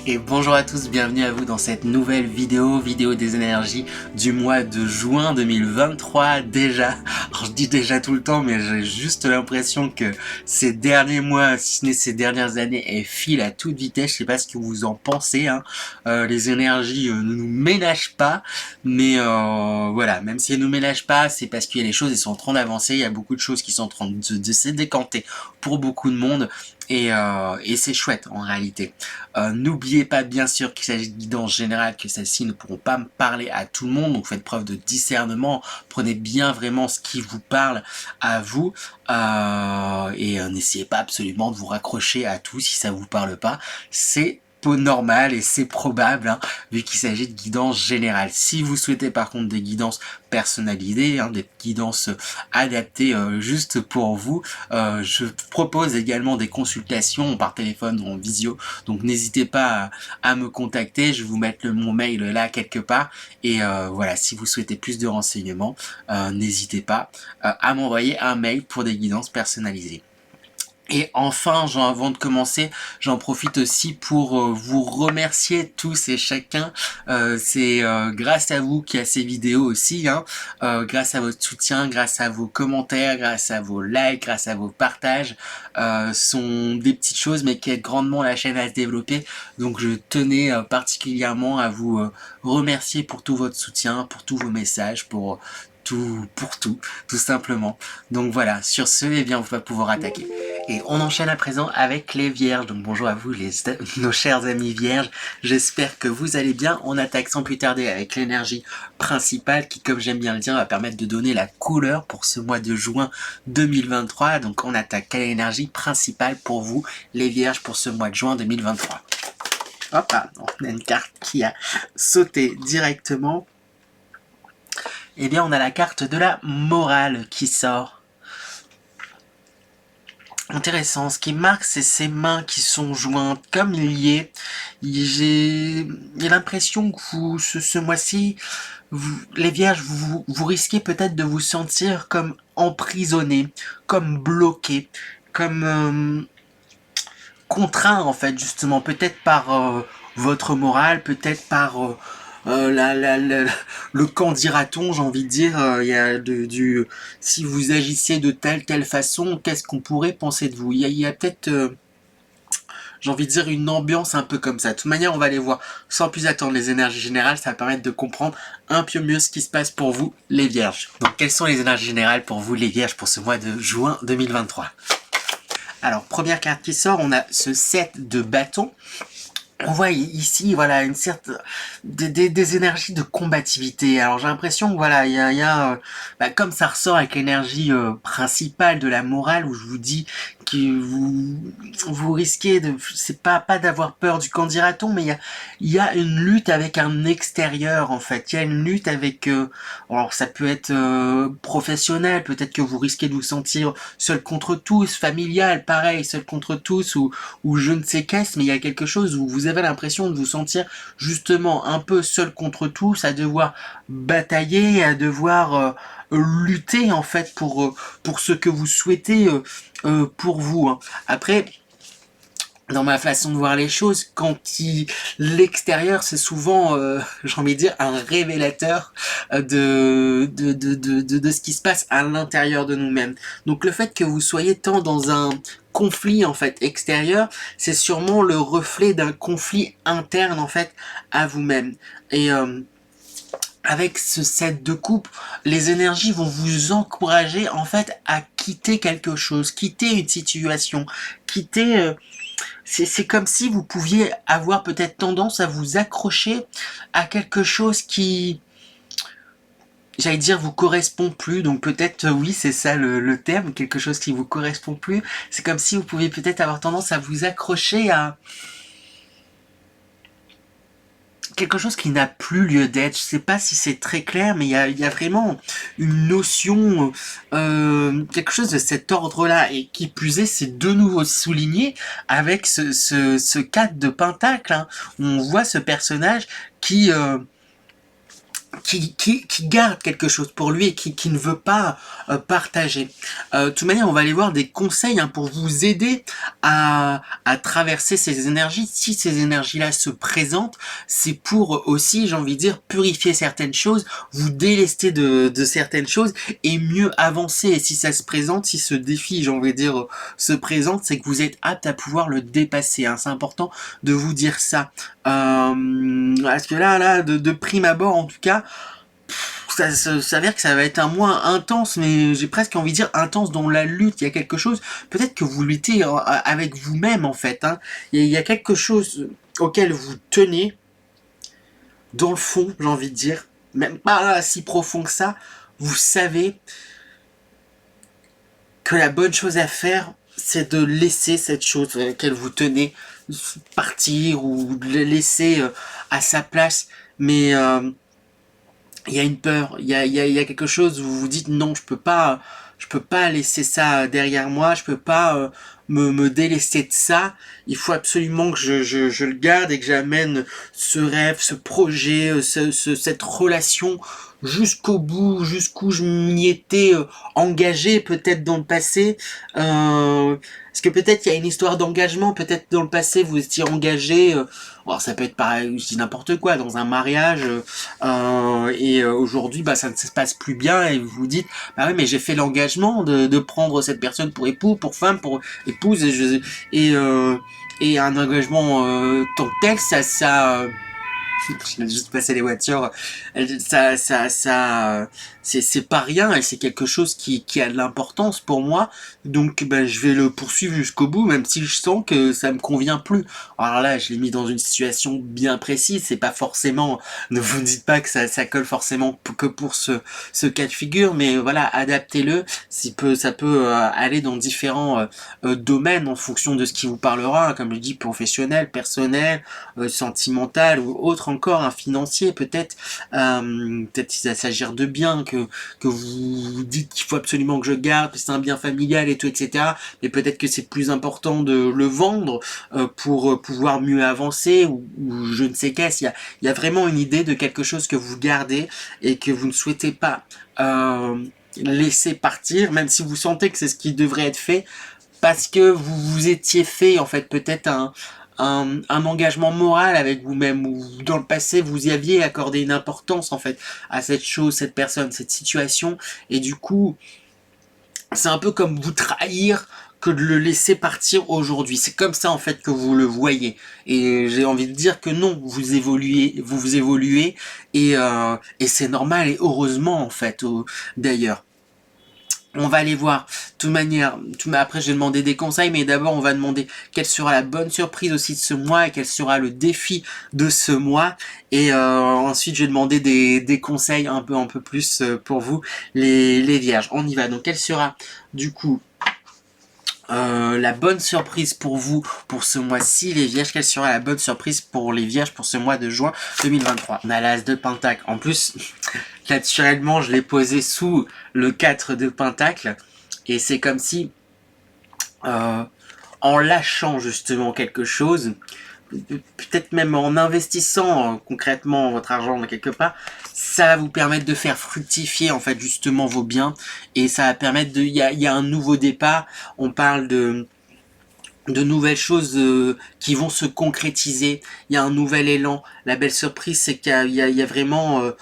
Et bonjour à tous, bienvenue à vous dans cette nouvelle vidéo des énergies du mois de juin 2023 déjà. Alors je dis déjà tout le temps, mais j'ai juste l'impression que ces derniers mois, si ce n'est ces dernières années, elles filent à toute vitesse. Je sais pas ce que vous en pensez, hein. Les énergies ne nous ménagent pas, mais voilà, même si elles nous ménagent pas, c'est parce que les choses elles sont en train d'avancer, il y a beaucoup de choses qui sont en train de se décanter pour beaucoup de monde, et c'est chouette en réalité. N'oubliez pas bien sûr qu'il s'agit de guidance générale, que celles-ci ne pourront pas me parler à tout le monde, donc faites preuve de discernement, prenez bien vraiment ce qui vous parle à vous, et n'essayez pas absolument de vous raccrocher à tout si ça vous parle pas, c'est normal et c'est probable, hein, vu qu'il s'agit de guidance générale. Si vous souhaitez par contre des guidances personnalisées, hein, des guidances adaptées juste pour vous, je propose également des consultations par téléphone ou en visio, donc n'hésitez pas à me contacter, je vais vous mettre mon mail là quelque part, et voilà, si vous souhaitez plus de renseignements, n'hésitez pas à m'envoyer un mail pour des guidances personnalisées. Et enfin, avant de commencer, j'en profite aussi pour vous remercier tous et chacun. C'est grâce à vous qu'il y a ces vidéos aussi, hein. Grâce à votre soutien, grâce à vos commentaires, grâce à vos likes, grâce à vos partages. Sont des petites choses mais qui aident grandement la chaîne à se développer. Donc je tenais particulièrement à vous remercier pour tout votre soutien, pour tous vos messages, pour tout simplement. Donc voilà, sur ce, eh bien, on va pouvoir attaquer. Et on enchaîne à présent avec les vierges. Donc bonjour à vous, nos chers amis vierges. J'espère que vous allez bien. On attaque sans plus tarder avec l'énergie principale qui, comme j'aime bien le dire, va permettre de donner la couleur pour ce mois de juin 2023. Donc on attaque quelle énergie principale pour vous, les vierges, pour ce mois de juin 2023. Hop là, on a une carte qui a sauté directement. Eh bien, on a la carte de la morale qui sort. Intéressant, ce qui marque, c'est ces mains qui sont jointes, comme liées. J'ai l'impression que vous, ce mois-ci, les vierges, vous risquez peut-être de vous sentir comme emprisonnés, comme bloqués, comme contraints, en fait, justement, peut-être par votre morale, peut-être par le quand dira-t-on, j'ai envie de dire, il y a si vous agissez de telle façon, qu'est-ce qu'on pourrait penser de vous? Il y a peut-être, j'ai envie de dire, une ambiance un peu comme ça. De toute manière, on va aller voir sans plus attendre les énergies générales, ça va permettre de comprendre un peu mieux ce qui se passe pour vous, les vierges. Donc, quelles sont les énergies générales pour vous, les vierges, pour ce mois de juin 2023? Alors, première carte qui sort, on a ce 7 de bâton. On voit ici, voilà, une certaine des énergies de combativité. Alors j'ai l'impression que voilà, il y a comme ça ressort avec l'énergie principale de la morale, où je vous dis que vous risquez de, c'est pas d'avoir peur du quand dira-t-on, mais il y a une lutte avec un extérieur en fait. Il y a une lutte avec, alors ça peut être professionnel, peut-être que vous risquez de vous sentir seul contre tous, familial, pareil, seul contre tous, ou je ne sais qu'est-ce, mais il y a quelque chose où vous avez l'impression de vous sentir justement un peu seul contre tous, à devoir batailler, à devoir lutter en fait pour ce que vous souhaitez pour vous, hein. Après, dans ma façon de voir les choses, l'extérieur, c'est souvent, j'ai envie de dire, un révélateur de ce qui se passe à l'intérieur de nous-mêmes. Donc le fait que vous soyez tant dans un conflit en fait extérieur, c'est sûrement le reflet d'un conflit interne en fait à vous-même. Et avec ce set de coupe, les énergies vont vous encourager en fait à quitter quelque chose, quitter une situation, quitter c'est comme si vous pouviez avoir peut-être tendance à vous accrocher à quelque chose qui, j'allais dire, vous correspond plus. Donc peut-être, oui, c'est ça le terme, quelque chose qui vous correspond plus. C'est comme si vous pouviez peut-être avoir tendance à vous accrocher à quelque chose qui n'a plus lieu d'être. Je sais pas si c'est très clair, mais il y a vraiment une notion, quelque chose de cet ordre-là, et qui plus est, c'est de nouveau souligné avec ce 4 de pentacle, hein, où on voit ce personnage qui qui garde quelque chose pour lui et qui ne veut pas partager. De toute manière, on va aller voir des conseils pour vous aider à traverser ces énergies. Si ces énergies-là se présentent, c'est pour aussi, j'ai envie de dire, purifier certaines choses, vous délester de certaines choses et mieux avancer. Et si ça se présente, si ce défi, j'ai envie de dire, se présente, c'est que vous êtes apte à pouvoir le dépasser. C'est important de vous dire ça. Parce que là, de prime abord, en tout cas, ça s'avère que ça va être un mois intense, mais j'ai presque envie de dire intense dans la lutte. Il y a quelque chose, peut-être que vous luttez avec vous-même en fait. Il y a quelque chose auquel vous tenez, dans le fond, j'ai envie de dire, même pas si profond que ça. Vous savez que la bonne chose à faire, c'est de laisser cette chose à laquelle vous tenez partir ou de la laisser à sa place. Mais il y a une peur, il y a quelque chose où vous vous dites non, je peux pas laisser ça derrière moi, je peux pas me délester de ça. Il faut absolument que je le garde et que j'amène ce rêve, ce projet, cette relation jusqu'au bout, jusqu'où je m'y étais engagé peut-être dans le passé. Parce que peut-être il y a une histoire d'engagement, peut-être dans le passé vous étiez engagé, alors ça peut être pareil, je dis n'importe quoi, dans un mariage, et aujourd'hui bah ça ne se passe plus bien et vous vous dites bah oui mais j'ai fait l'engagement de prendre cette personne pour époux, pour femme, pour épouse et un engagement tant que tel ça je viens juste passer les voitures. C'est pas rien et c'est quelque chose qui a de l'importance pour moi. Donc, ben, je vais le poursuivre jusqu'au bout, même si je sens que ça me convient plus. Alors là, je l'ai mis dans une situation bien précise. C'est pas forcément, ne vous dites pas que ça colle forcément que pour ce cas de figure, mais voilà, adaptez-le. Ça peut aller dans différents domaines en fonction de ce qui vous parlera, comme je dis, professionnel, personnel, sentimental ou autre encore, un financier peut-être. Peut-être qu'il va s'agir de biens que vous dites qu'il faut absolument que je garde, c'est un bien familial et tout, etc. Mais peut-être que c'est plus important de le vendre pour pouvoir mieux avancer ou je ne sais qu'est-ce. Il y a vraiment une idée de quelque chose que vous gardez et que vous ne souhaitez pas laisser partir, même si vous sentez que c'est ce qui devrait être fait, parce que vous vous étiez fait en fait peut-être un engagement moral avec vous-même, ou dans le passé vous y aviez accordé une importance en fait à cette chose, cette personne, cette situation, et du coup c'est un peu comme vous trahir que de le laisser partir aujourd'hui. C'est comme ça en fait que vous le voyez. Et j'ai envie de dire que non, vous évoluez et c'est normal et heureusement en fait d'ailleurs. On va aller voir, de toute manière, après je vais demander des conseils, mais d'abord on va demander quelle sera la bonne surprise aussi de ce mois et quel sera le défi de ce mois. Et ensuite je vais demander des conseils un peu plus pour vous, les vierges. On y va, donc quelle sera du coup la bonne surprise pour vous pour ce mois-ci les vierges? Quelle sera la bonne surprise pour les vierges pour ce mois de juin 2023? On a l'as de pentacle. En plus, naturellement, je l'ai posé sous le 4 de pentacle. Et c'est comme si, en lâchant justement quelque chose, peut-être même en investissant concrètement votre argent dans quelque part, ça va vous permettre de faire fructifier en fait justement vos biens et ça va permettre il y a un nouveau départ. On parle de nouvelles choses qui vont se concrétiser. Il y a un nouvel élan. La belle surprise, c'est qu'il y a vraiment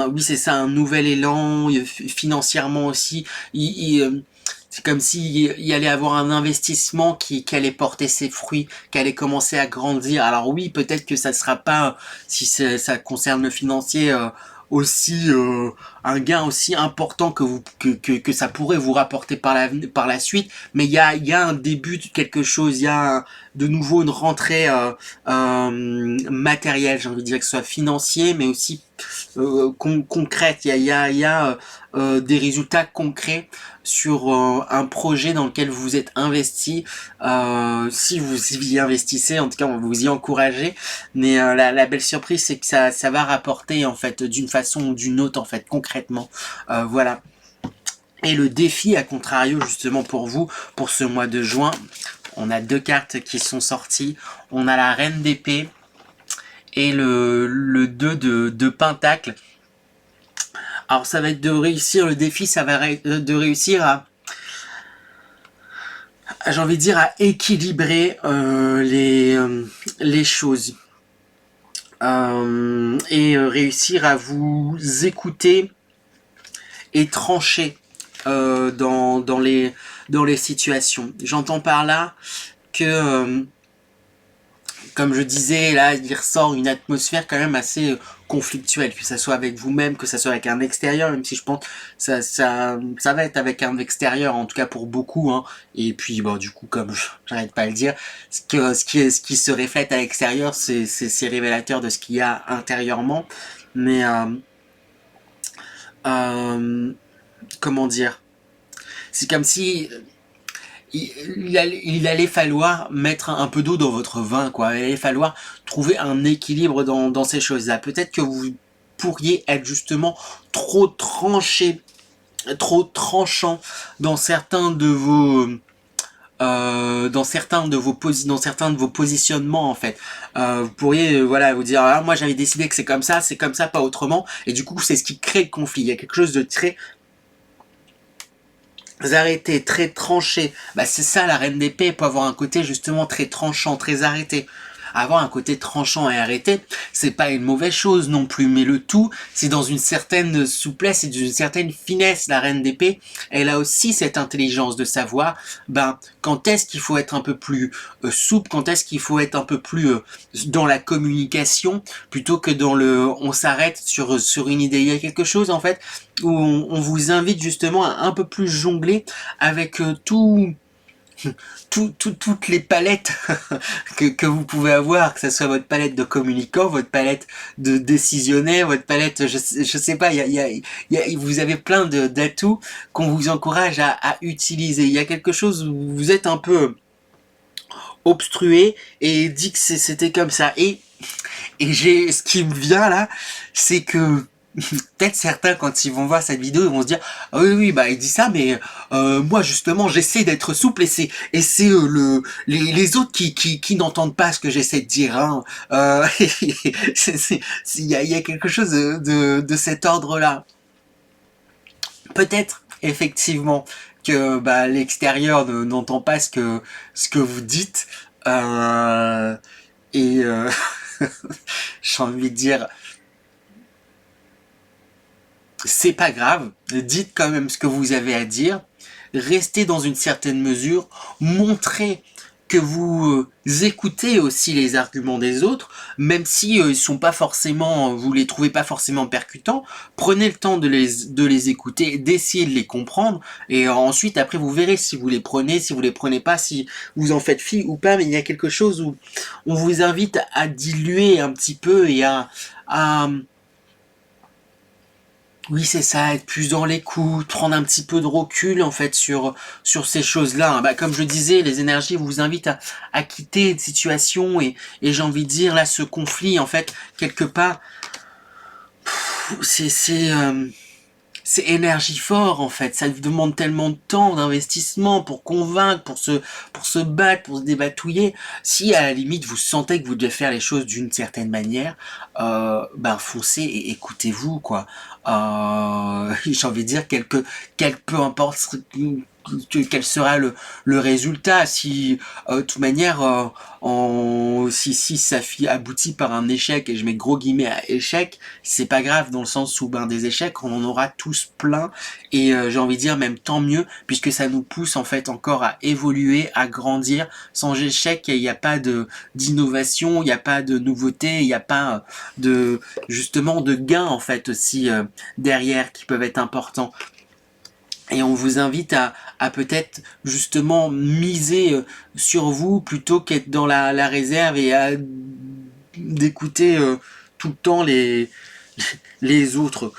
oui c'est ça, un nouvel élan financièrement aussi. C'est comme s'il y allait avoir un investissement qui allait porter ses fruits, qui allait commencer à grandir. Alors oui, peut-être que ça ne sera pas, si ça concerne le financier, aussi un gain aussi important que ça pourrait vous rapporter par la suite, mais il y a un début de quelque chose, il y a de nouveau une rentrée matérielle, j'ai envie de dire, que ce soit financier mais aussi concrète. Il y a des résultats concrets sur un projet dans lequel vous êtes investi. Si vous y investissez, en tout cas on va vous y encourager, mais la belle surprise c'est que ça va rapporter en fait d'une façon ou d'une autre en fait concrètement. Voilà. Et le défi à contrario justement pour vous pour ce mois de juin, on a deux cartes qui sont sorties. On a la reine d'épée et le 2 de pentacle. Alors ça va être de réussir le défi, ça va de réussir à, j'ai envie de dire, à équilibrer les choses. Et réussir à vous écouter et trancher dans les situations. J'entends par là que, comme je disais, là, il ressort une atmosphère quand même assez conflictuelle, que ça soit avec vous-même, que ça soit avec un extérieur, même si je pense que ça va être avec un extérieur, en tout cas pour beaucoup, hein. Et puis, bon, du coup, comme j'arrête pas de le dire, ce qui se reflète à l'extérieur, c'est révélateur de ce qu'il y a intérieurement. Mais, comment dire, c'est comme si il allait falloir mettre un peu d'eau dans votre vin, quoi. Il allait falloir trouver un équilibre dans ces choses-là. Peut-être que vous pourriez être justement trop tranché, trop tranchant dans certains de vos dans certains de vos positionnements, en fait. Vous pourriez voilà, vous dire, ah, moi j'avais décidé que c'est comme ça, pas autrement, et du coup c'est ce qui crée le conflit. Il y a quelque chose de très arrêté, très tranché. Bah c'est ça, la reine d'épée peut avoir un côté justement très tranchant, très arrêté. Avoir un côté tranchant et arrêté, c'est pas une mauvaise chose non plus, mais le tout, c'est dans une certaine souplesse et d'une certaine finesse. La reine d'épée, elle a aussi cette intelligence de savoir, ben, quand est-ce qu'il faut être un peu plus souple, quand est-ce qu'il faut être un peu plus dans la communication, plutôt que dans le, on s'arrête sur une idée. Il y a quelque chose, en fait, où on vous invite justement à un peu plus jongler avec toutes les palettes que vous pouvez avoir, que ce soit votre palette de communicant, votre palette de décisionnaire, votre palette, je sais pas, vous avez plein d'atouts qu'on vous encourage à utiliser. Il y a quelque chose où vous êtes un peu obstrué et dit que c'était comme ça. Et ce qui me vient là, c'est que peut-être certains, quand ils vont voir cette vidéo, ils vont se dire, ah oui oui, bah il dit ça, mais moi justement j'essaie d'être souple, et c'est les autres qui n'entendent pas ce que j'essaie de dire, hein. Il y a quelque chose de cet ordre là. Peut-être effectivement que bah, l'extérieur n'entend pas ce que vous dites, et j'ai envie de dire, c'est pas grave, dites quand même ce que vous avez à dire, restez dans une certaine mesure, montrez que vous écoutez aussi les arguments des autres, même si ils sont pas forcément, vous les trouvez pas forcément percutants. Prenez le temps de les écouter, d'essayer de les comprendre, et ensuite après vous verrez si vous les prenez, si vous les prenez pas, si vous en faites fi ou pas. Mais il y a quelque chose où on vous invite à diluer un petit peu et à oui, c'est ça, être plus dans l'écoute, prendre un petit peu de recul en fait sur ces choses-là. Bah, comme je disais, les énergies vous invitent à quitter une situation, et j'ai envie de dire là, ce conflit en fait, quelque part, c'est énergifort en fait. Ça demande tellement de temps, d'investissement pour convaincre, pour se battre, pour se débatouiller. Si à la limite vous sentez que vous devez faire les choses d'une certaine manière, ben foncez et écoutez-vous, quoi. J'ai envie de dire peu importe quel sera le résultat. Si de toute manière si ça aboutit par un échec, et je mets gros guillemets à échec, c'est pas grave, dans le sens où ben des échecs on en aura tous plein, et j'ai envie de dire même tant mieux, puisque ça nous pousse en fait encore à évoluer, à grandir. Sans échec, il n'y a pas d'innovation, il n'y a pas de nouveauté, il n'y a pas de justement de gains en fait aussi derrière, qui peuvent être importants. Et on vous invite à peut-être justement miser sur vous, plutôt qu'être dans la réserve et à d'écouter tout le temps les autres.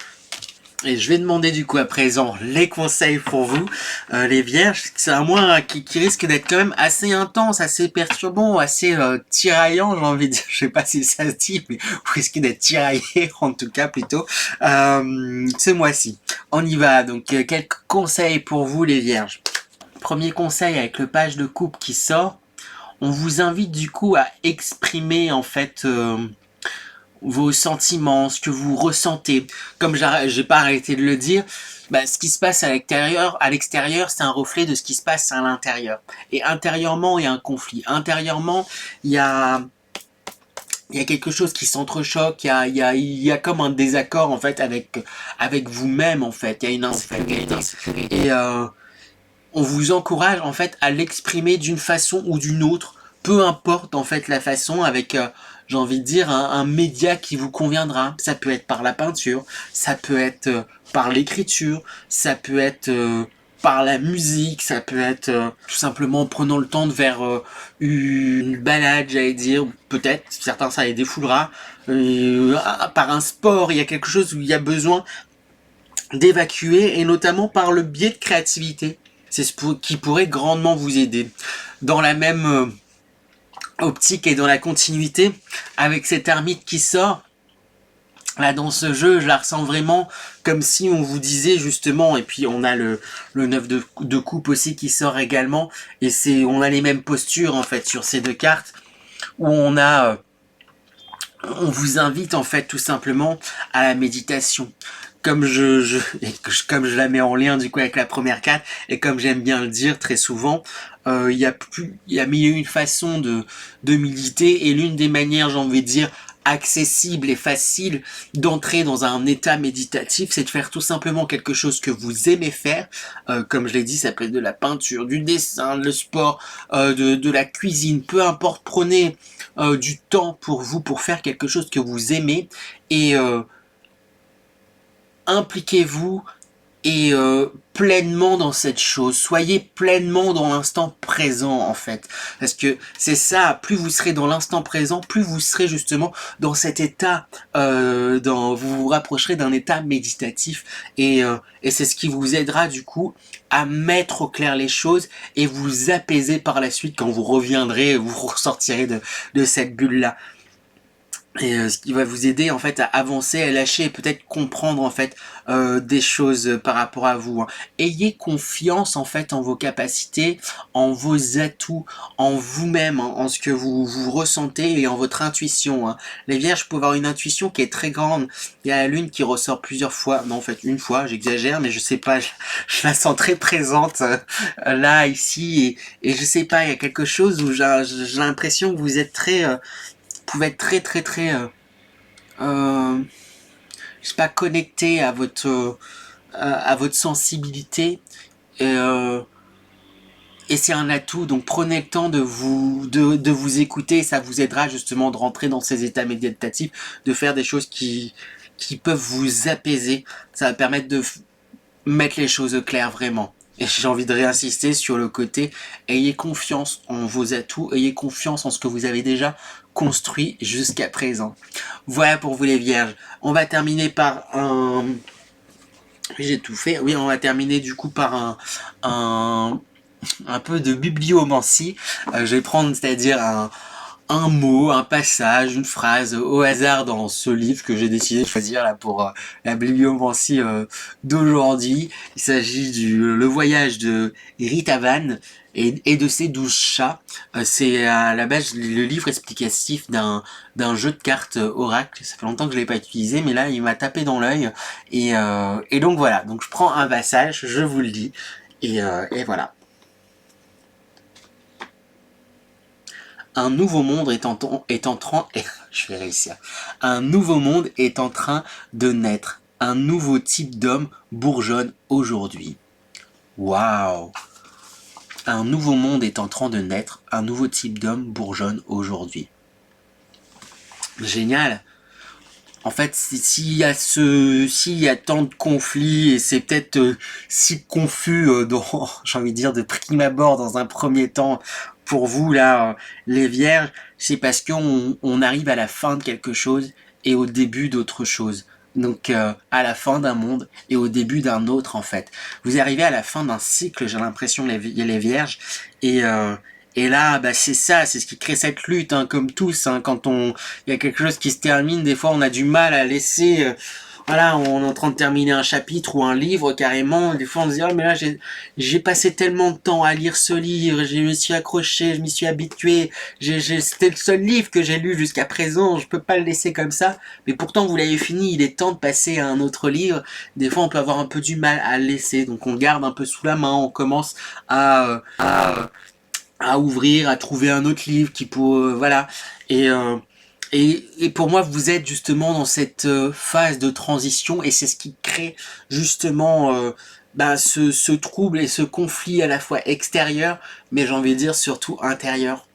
Et je vais demander du coup à présent les conseils pour vous, les vierges. C'est un mois qui risque d'être quand même assez intense, assez perturbant, assez tiraillant, j'ai envie de dire. Je sais pas si ça se dit, mais vous risquez d'être tiraillé, en tout cas plutôt, ce mois-ci. On y va, donc quelques conseils pour vous les vierges. Premier conseil, avec le page de coupe qui sort, on vous invite du coup à exprimer en fait vos sentiments, ce que vous ressentez. Comme j'ai pas arrêté de le dire, bah, ce qui se passe à l'extérieur, c'est un reflet de ce qui se passe à l'intérieur. Et intérieurement, il y a un conflit. Intérieurement, il y a quelque chose qui s'entrechoque, il y a comme un désaccord en fait avec vous-même en fait. Il y a une insécurité. Et on vous encourage en fait à l'exprimer d'une façon ou d'une autre, peu importe en fait la façon, avec j'ai envie de dire un média qui vous conviendra. Ça peut être par la peinture, ça peut être par l'écriture, ça peut être par la musique, ça peut être tout simplement en prenant le temps de faire une balade, j'allais dire, peut-être, certains ça les défoulera, par un sport, il y a quelque chose où il y a besoin d'évacuer, et notamment par le biais de créativité. C'est ce qui pourrait grandement vous aider. Dans la même optique et dans la continuité, avec cette ermite qui sort, là dans ce jeu, je la ressens vraiment comme si on vous disait justement, et puis on a le 9 de coupe aussi qui sort également, et on a les mêmes postures en fait sur ces deux cartes, où on vous invite en fait tout simplement à la méditation. Comme comme je la mets en lien du coup avec la première carte, et comme j'aime bien le dire très souvent, il y a mille et une façons de méditer, et l'une des manières, j'ai envie de dire, accessible et facile d'entrer dans un état méditatif, c'est de faire tout simplement quelque chose que vous aimez faire. Comme je l'ai dit, ça peut être de la peinture, du dessin, le sport, de la cuisine, peu importe, prenez du temps pour vous, pour faire quelque chose que vous aimez, et impliquez-vous et pleinement dans cette chose. Soyez pleinement dans l'instant présent en fait. Parce que c'est ça, plus vous serez dans l'instant présent, plus vous serez justement dans cet état, vous vous rapprocherez d'un état méditatif, et c'est ce qui vous aidera du coup à mettre au clair les choses et vous apaiser par la suite quand vous reviendrez, vous ressortirez de cette bulle-là. Et ce qui va vous aider en fait à avancer, à lâcher, et peut-être comprendre en fait des choses par rapport à vous. Ayez confiance en fait en vos capacités, en vos atouts, en vous-même, en ce que vous ressentez, et en votre intuition. Les Vierges peuvent avoir une intuition qui est très grande. Il y a la Lune qui ressort plusieurs fois, non en fait une fois, j'exagère, mais je sais pas, je la sens très présente là, ici, et je sais pas, il y a quelque chose où j'ai l'impression que vous êtes pouvez être très je sais pas, connecté à votre sensibilité, et c'est un atout. Donc prenez le temps de vous écouter, ça vous aidera justement de rentrer dans ces états méditatifs, de faire des choses qui peuvent vous apaiser. Ça va permettre de mettre les choses au clair vraiment. Et j'ai envie de réinsister sur le côté, ayez confiance en vos atouts, ayez confiance en ce que vous avez déjà construit jusqu'à présent. Voilà pour vous les Vierges. On va terminer par un... J'ai tout fait. Oui, on va terminer du coup par un peu de bibliomancie. Je vais prendre, c'est-à-dire un mot, un passage, une phrase au hasard dans ce livre que j'ai décidé de choisir là pour la bibliomancie d'aujourd'hui. Il s'agit Le voyage de Rita Van et de ses 12 chats. C'est à la base le livre explicatif d'un jeu de cartes Oracle. Ça fait longtemps que je l'ai pas utilisé, mais là il m'a tapé dans l'œil, et donc voilà. Donc je prends un passage, je vous le dis, et voilà. Un nouveau monde je vais réussir. Un nouveau monde est en train de naître. Un nouveau type d'homme bourgeonne aujourd'hui. Waouh! Un nouveau monde est en train de naître. Un nouveau type d'homme bourgeonne aujourd'hui. Génial! En fait, s'il y a tant de conflits, et c'est peut-être si confus, j'ai envie de dire, de prime abord, dans un premier temps, pour vous, là, les Vierges, c'est parce qu'on arrive à la fin de quelque chose et au début d'autre chose. Donc, à la fin d'un monde et au début d'un autre, en fait. Vous arrivez à la fin d'un cycle, j'ai l'impression, les Vierges, et là, bah, c'est ça, c'est ce qui crée cette lutte, comme tous, quand il y a quelque chose qui se termine, des fois on a du mal à laisser, voilà, on est en train de terminer un chapitre ou un livre carrément. Des fois, on se dit, oh, mais là, j'ai passé tellement de temps à lire ce livre, je me suis accroché, je m'y suis habitué, c'était le seul livre que j'ai lu jusqu'à présent, je peux pas le laisser comme ça. Mais pourtant, vous l'avez fini, il est temps de passer à un autre livre. Des fois, on peut avoir un peu du mal à le laisser, donc on garde un peu sous la main, on commence à ouvrir, à trouver un autre livre qui pour voilà. Et, euh, et pour moi, vous êtes justement dans cette phase de transition et c'est ce qui crée justement ce trouble et ce conflit à la fois extérieur, mais j'ai envie de dire surtout intérieur.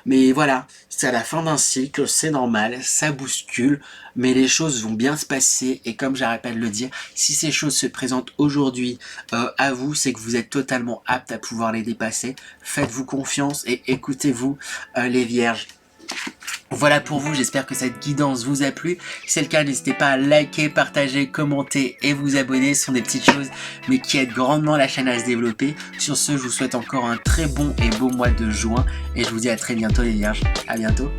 Mais voilà, c'est à la fin d'un cycle, c'est normal, ça bouscule, mais les choses vont bien se passer et comme j'arrête pas de le dire, si ces choses se présentent aujourd'hui à vous, c'est que vous êtes totalement apte à pouvoir les dépasser. Faites-vous confiance et écoutez-vous les vierges. Voilà pour vous, j'espère que cette guidance vous a plu. Si c'est le cas, n'hésitez pas à liker, partager, commenter et vous abonner. Ce sont des petites choses, mais qui aident grandement la chaîne à se développer. Sur ce, je vous souhaite encore un très bon et beau mois de juin. Et je vous dis à très bientôt les vierges. À bientôt.